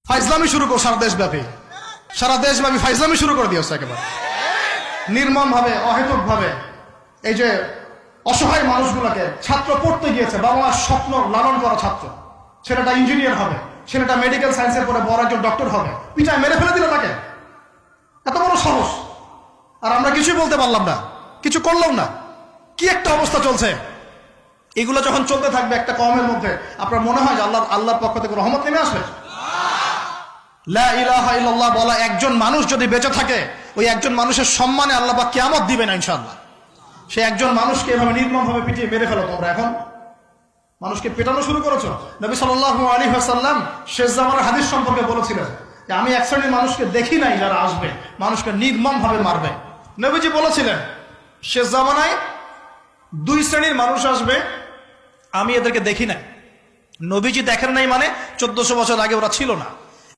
ফাইজলামি শুরু কর সারা দেশব্যাপী ফাইজলামি শুরু করে দিয়েছে একেবারে নির্মম ভাবে, অহেতুক ভাবে। এই যে অসহায় মানুষগুলোকে, ছাত্র পড়তে গিয়েছে, বাবা মার স্বপ্ন লালন করা ছাত্র, ছেলেটা ইঞ্জিনিয়ার হবে, ছেলেটা মেডিকেল সায়েন্সের পরে বড় একজন ডক্টর হবে, পিটায় মেরে ফেলে দিল তাকে। এত বড় সাহস! আর আমরা কিছুই বলতে পারলাম না, কিছু করলাম না। কি একটা অবস্থা চলছে! এগুলো যখন চলতে থাকবে একটা কওমের মধ্যে, আপনার মনে হয় যে আল্লাহর পক্ষ থেকে রহমত নেমে আসবে? লা ইলাহা ইল্লাল্লাহ বলা একজন মানুষ যদি বেঁচে থাকে, ওই একজন মানুষের সম্মানে আল্লাহ পাক কিয়ামত দিবে না ইনশাআল্লাহ। সে একজন মানুষকে এভাবে নির্মমভাবে পিটিয়ে মেরে ফেলো তোমরা। এখন মানুষকে পেটানো শুরু করেছো। নবী সাল্লাল্লাহু আলাইহি ওয়াসাল্লাম শেষ জামানার হাদিস সম্পর্কে বলেছিলেন যে আমি এক শ্রেণীর মানুষকে দেখি নাই যারা আসবে মানুষকে নির্মমভাবে মারবে। নবীজি বলেছিলেন শেষ জামানায় দুই শ্রেণীর মানুষ আসবে, আমি এদেরকে দেখি নাই। নবীজি দেখেন নাই মানে 1400 বছর আগে ওরা ছিল না।